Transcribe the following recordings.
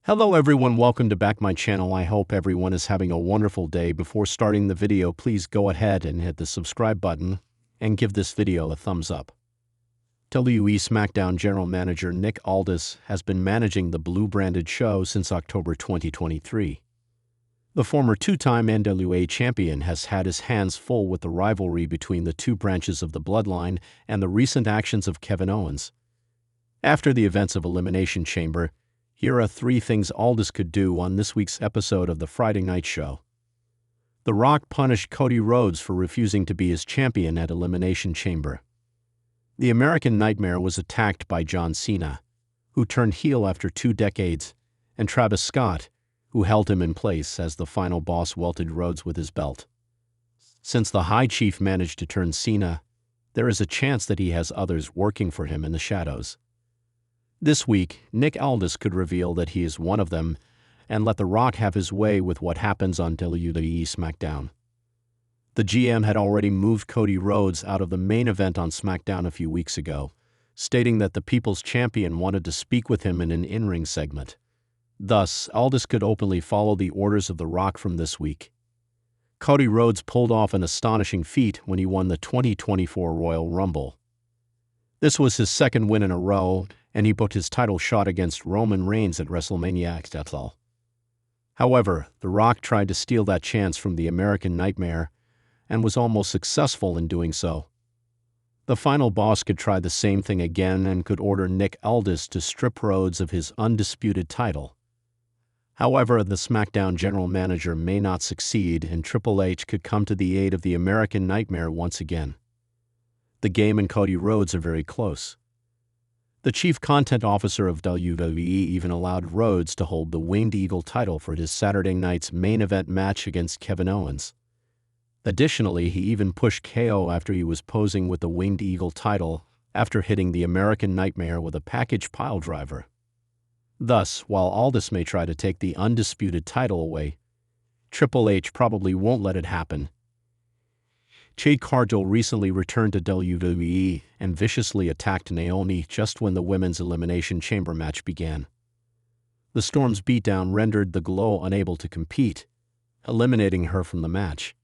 Hello everyone, welcome to back my channel. I hope everyone is having a wonderful day. Before starting the video, please go ahead and hit the subscribe button and give this video a thumbs up. WWE SmackDown General Manager Nick Aldis has been managing the blue-branded show since October 2023. The former two-time NWA champion has had his hands full with the rivalry between the two branches of the bloodline and the recent actions of Kevin Owens. After the events of Elimination Chamber, here are 3 things Aldis could do on this week's episode of the Friday Night Show. The Rock punished Cody Rhodes for refusing to be his champion at Elimination Chamber. The American Nightmare was attacked by John Cena, who turned heel after 2 decades, and Travis Scott, who held him in place as the final boss welted Rhodes with his belt. Since the High Chief managed to turn Cena, there is a chance that he has others working for him in the shadows. This week, Nick Aldis could reveal that he is one of them and let The Rock have his way with what happens on WWE SmackDown. The GM had already moved Cody Rhodes out of the main event on SmackDown a few weeks ago, stating that the People's Champion wanted to speak with him in an in-ring segment. Thus, Aldis could openly follow the orders of The Rock from this week. Cody Rhodes pulled off an astonishing feat when he won the 2024 Royal Rumble. This was his second win in a row, and he booked his title shot against Roman Reigns at WrestleMania XXL. However, The Rock tried to steal that chance from the American Nightmare and was almost successful in doing so. The final boss could try the same thing again and could order Nick Aldis to strip Rhodes of his undisputed title. However, the SmackDown general manager may not succeed, and Triple H could come to the aid of the American Nightmare once again. The game and Cody Rhodes are very close. The chief content officer of WWE even allowed Rhodes to hold the Winged Eagle title for his Saturday night's main event match against Kevin Owens. Additionally, he even pushed KO after he was posing with the Winged Eagle title after hitting the American Nightmare with a package piledriver. Thus, while Aldis may try to take the undisputed title away, Triple H probably won't let it happen. Jade Cargill recently returned to WWE and viciously attacked Naomi just when the Women's Elimination Chamber match began. The Storm's beatdown rendered the Glow unable to compete, eliminating her from the match.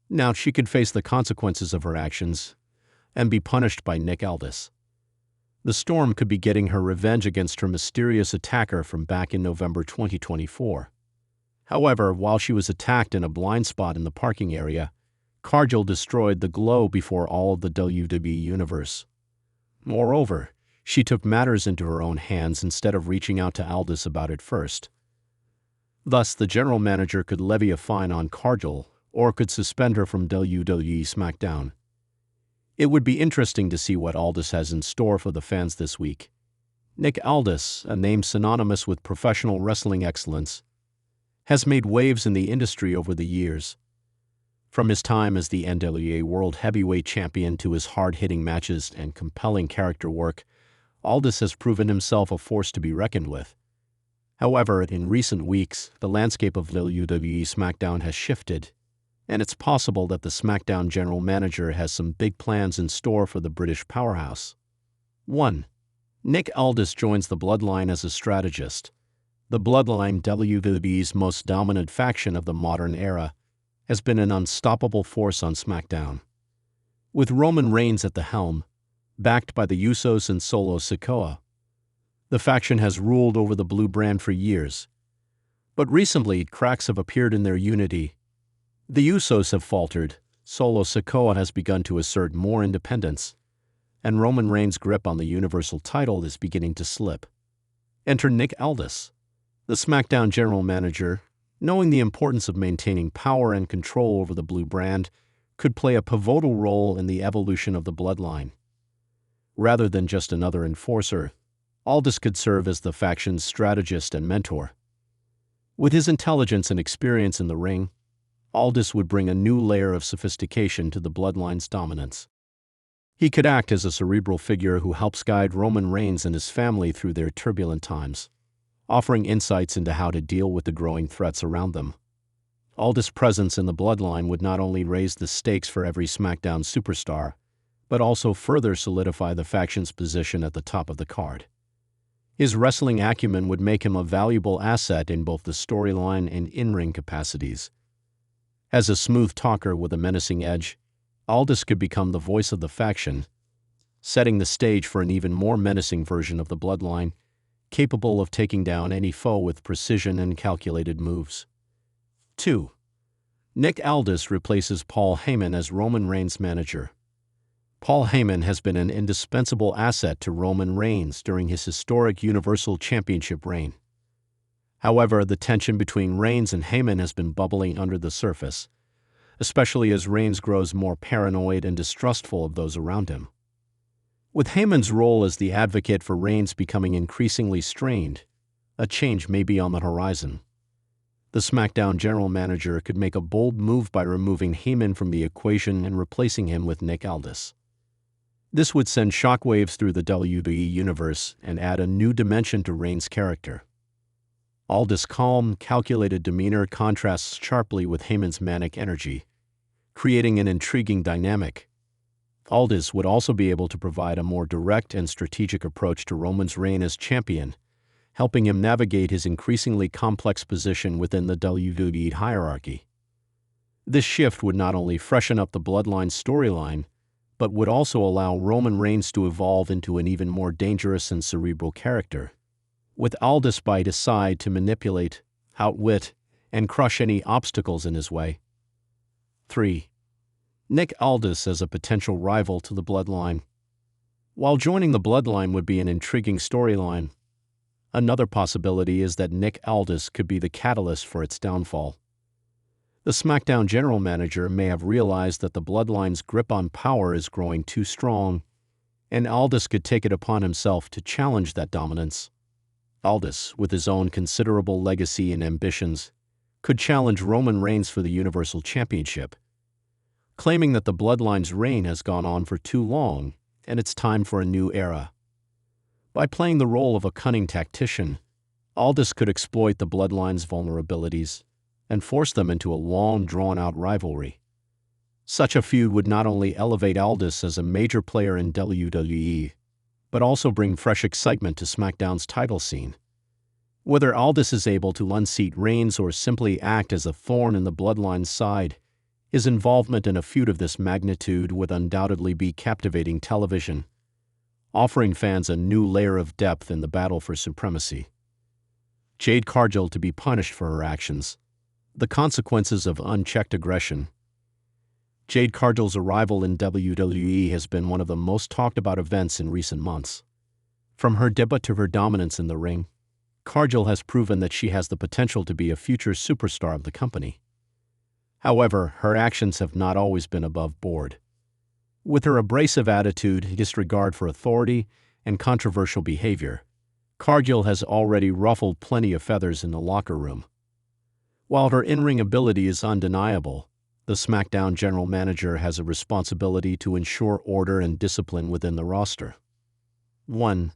Now she could face the consequences of her actions and be punished by Nick Aldis. The Storm could be getting her revenge against her mysterious attacker from back in November 2024. However, while she was attacked in a blind spot in the parking area, Cargill destroyed the Glow before all of the WWE Universe. Moreover, she took matters into her own hands instead of reaching out to Aldis about it first. Thus, the general manager could levy a fine on Cargill or could suspend her from WWE SmackDown. It would be interesting to see what Aldis has in store for the fans this week. Nick Aldis, a name synonymous with professional wrestling excellence, has made waves in the industry over the years. From his time as the NWA World Heavyweight Champion to his hard-hitting matches and compelling character work, Aldis has proven himself a force to be reckoned with. However, in recent weeks, the landscape of WWE SmackDown has shifted, and it's possible that the SmackDown general manager has some big plans in store for the British powerhouse. 1. Nick Aldis joins the Bloodline as a strategist. The Bloodline, WWE's most dominant faction of the modern era, has been an unstoppable force on SmackDown. With Roman Reigns at the helm, backed by the Usos and Solo Sikoa, the faction has ruled over the blue brand for years. But recently, cracks have appeared in their unity. The Usos have faltered, Solo Sikoa has begun to assert more independence, and Roman Reigns' grip on the Universal title is beginning to slip. Enter Nick Aldis, the SmackDown general manager, knowing the importance of maintaining power and control over the blue brand, could play a pivotal role in the evolution of the bloodline. Rather than just another enforcer, Aldis could serve as the faction's strategist and mentor. With his intelligence and experience in the ring, Aldis would bring a new layer of sophistication to the bloodline's dominance. He could act as a cerebral figure who helps guide Roman Reigns and his family through their turbulent times, offering insights into how to deal with the growing threats around them. Aldis' presence in the bloodline would not only raise the stakes for every SmackDown superstar, but also further solidify the faction's position at the top of the card. His wrestling acumen would make him a valuable asset in both the storyline and in-ring capacities. As a smooth talker with a menacing edge, Aldis could become the voice of the faction, setting the stage for an even more menacing version of the Bloodline, capable of taking down any foe with precision and calculated moves. 2. Nick Aldis replaces Paul Heyman as Roman Reigns' manager. Paul Heyman has been an indispensable asset to Roman Reigns during his historic Universal Championship reign. However, the tension between Reigns and Heyman has been bubbling under the surface, especially as Reigns grows more paranoid and distrustful of those around him. With Heyman's role as the advocate for Reigns becoming increasingly strained, a change may be on the horizon. The SmackDown general manager could make a bold move by removing Heyman from the equation and replacing him with Nick Aldis. This would send shockwaves through the WWE universe and add a new dimension to Reigns' character. Aldis' calm, calculated demeanor contrasts sharply with Heyman's manic energy, creating an intriguing dynamic. Aldis would also be able to provide a more direct and strategic approach to Roman's reign as champion, helping him navigate his increasingly complex position within the WWE hierarchy. This shift would not only freshen up the Bloodline storyline, but would also allow Roman Reigns to evolve into an even more dangerous and cerebral character, with Aldis by his side to manipulate, outwit, and crush any obstacles in his way. 3. Nick Aldis as a potential rival to the Bloodline. While joining the Bloodline would be an intriguing storyline, another possibility is that Nick Aldis could be the catalyst for its downfall. The SmackDown general manager may have realized that the Bloodline's grip on power is growing too strong, and Aldis could take it upon himself to challenge that dominance. Aldis, with his own considerable legacy and ambitions, could challenge Roman Reigns for the Universal Championship, claiming that the Bloodline's reign has gone on for too long and it's time for a new era. By playing the role of a cunning tactician, Aldis could exploit the Bloodline's vulnerabilities and force them into a long, drawn-out rivalry. Such a feud would not only elevate Aldis as a major player in WWE, but also bring fresh excitement to SmackDown's title scene. Whether Aldis is able to unseat Reigns or simply act as a thorn in the Bloodline's side, his involvement in a feud of this magnitude would undoubtedly be captivating television, offering fans a new layer of depth in the battle for supremacy. Jade Cargill to be punished for her actions. The consequences of unchecked aggression. Jade Cargill's arrival in WWE has been one of the most talked about events in recent months. From her debut to her dominance in the ring, Cargill has proven that she has the potential to be a future superstar of the company. However, her actions have not always been above board. With her abrasive attitude, disregard for authority, and controversial behavior, Cargill has already ruffled plenty of feathers in the locker room. While her in-ring ability is undeniable, the SmackDown general manager has a responsibility to ensure order and discipline within the roster. 1.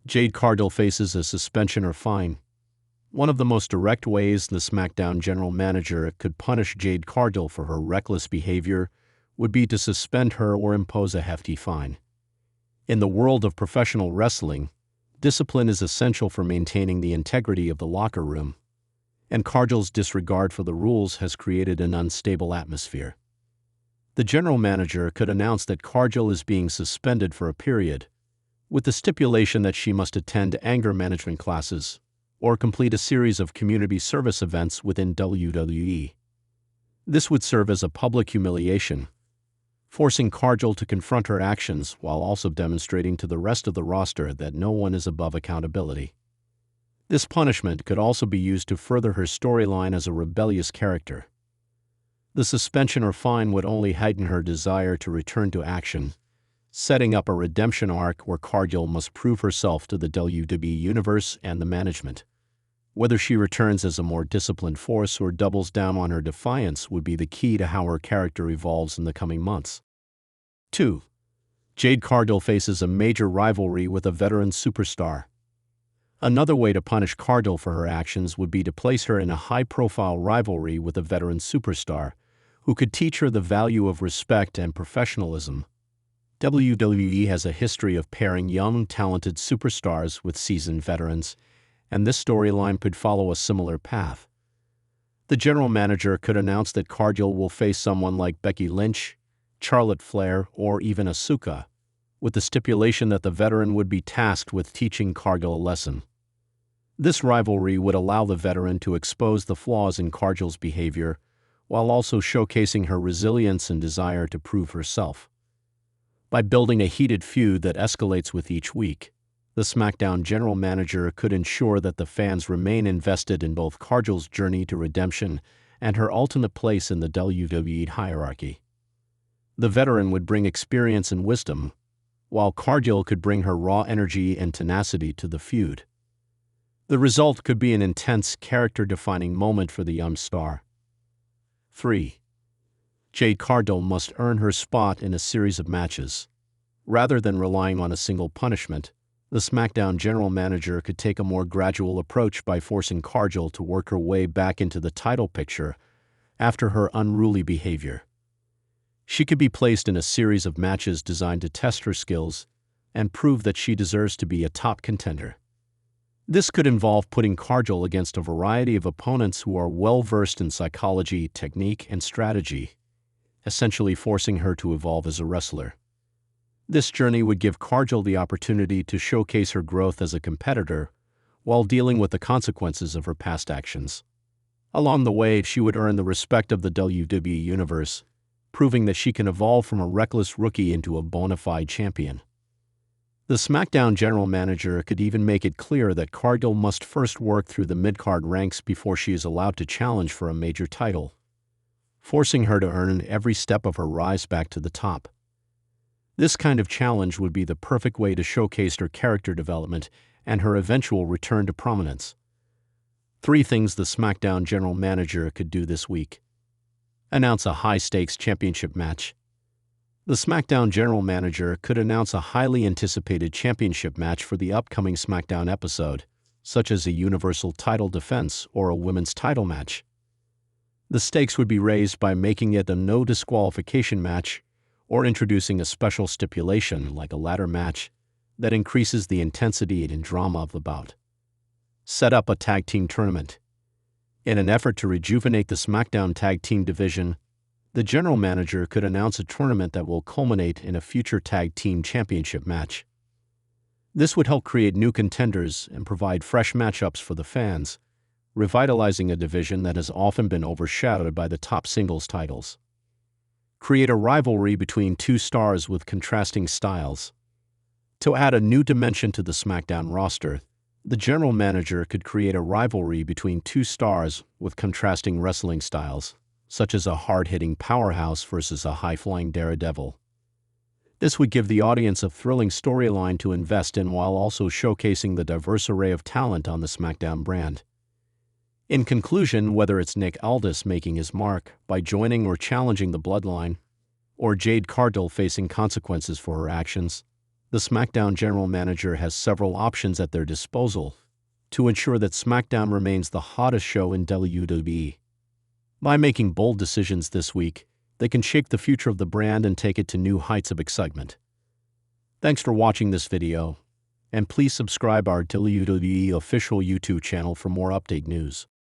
Jade Cargill faces a suspension or fine. One of the most direct ways the SmackDown general manager could punish Jade Cargill for her reckless behavior would be to suspend her or impose a hefty fine. In the world of professional wrestling, discipline is essential for maintaining the integrity of the locker room, and Cargill's disregard for the rules has created an unstable atmosphere. The general manager could announce that Cargill is being suspended for a period, with the stipulation that she must attend anger management classes or complete a series of community service events within WWE. This would serve as a public humiliation, forcing Cargill to confront her actions while also demonstrating to the rest of the roster that no one is above accountability. This punishment could also be used to further her storyline as a rebellious character. The suspension or fine would only heighten her desire to return to action, setting up a redemption arc where Cargill must prove herself to the WWE Universe and the management. Whether she returns as a more disciplined force or doubles down on her defiance would be the key to how her character evolves in the coming months. 2. Jade Cargill faces a major rivalry with a veteran superstar. Another way to punish Cargill for her actions would be to place her in a high-profile rivalry with a veteran superstar who could teach her the value of respect and professionalism. WWE has a history of pairing young, talented superstars with seasoned veterans, and this storyline could follow a similar path. The general manager could announce that Cargill will face someone like Becky Lynch, Charlotte Flair, or even Asuka, with the stipulation that the veteran would be tasked with teaching Cargill a lesson. This rivalry would allow the veteran to expose the flaws in Cargill's behavior, while also showcasing her resilience and desire to prove herself. By building a heated feud that escalates with each week, the SmackDown general manager could ensure that the fans remain invested in both Cargill's journey to redemption and her ultimate place in the WWE hierarchy. The veteran would bring experience and wisdom, while Cargill could bring her raw energy and tenacity to the feud. The result could be an intense, character-defining moment for the young star. 3. Jade Cargill must earn her spot in a series of matches. Rather than relying on a single punishment, the SmackDown general manager could take a more gradual approach by forcing Cargill to work her way back into the title picture after her unruly behavior. She could be placed in a series of matches designed to test her skills and prove that she deserves to be a top contender. This could involve putting Cargill against a variety of opponents who are well-versed in psychology, technique, and strategy, essentially forcing her to evolve as a wrestler. This journey would give Cargill the opportunity to showcase her growth as a competitor while dealing with the consequences of her past actions. Along the way, she would earn the respect of the WWE Universe, proving that she can evolve from a reckless rookie into a bona fide champion. The SmackDown general manager could even make it clear that Cargill must first work through the mid-card ranks before she is allowed to challenge for a major title, forcing her to earn every step of her rise back to the top. This kind of challenge would be the perfect way to showcase her character development and her eventual return to prominence. 3 things the SmackDown general manager could do this week. Announce a high-stakes championship match. The SmackDown general manager could announce a highly anticipated championship match for the upcoming SmackDown episode, such as a Universal title defense or a women's title match. The stakes would be raised by making it a no disqualification match or introducing a special stipulation like a ladder match that increases the intensity and drama of the bout. Set up a tag team tournament. In an effort to rejuvenate the SmackDown tag team division, the general manager could announce a tournament that will culminate in a future tag team championship match. This would help create new contenders and provide fresh matchups for the fans, revitalizing a division that has often been overshadowed by the top singles titles. Create a rivalry between 2 stars with contrasting styles. To add a new dimension to the SmackDown roster, the general manager could create a rivalry between 2 stars with contrasting wrestling styles, such as a hard-hitting powerhouse versus a high-flying daredevil. This would give the audience a thrilling storyline to invest in while also showcasing the diverse array of talent on the SmackDown brand. In conclusion, whether it's Nick Aldis making his mark by joining or challenging the Bloodline, or Jade Cargill facing consequences for her actions, the SmackDown general manager has several options at their disposal to ensure that SmackDown remains the hottest show in WWE. By making bold decisions this week, they can shape the future of the brand and take it to new heights of excitement. Thanks for watching this video, and please subscribe our WWE official YouTube channel for more update news.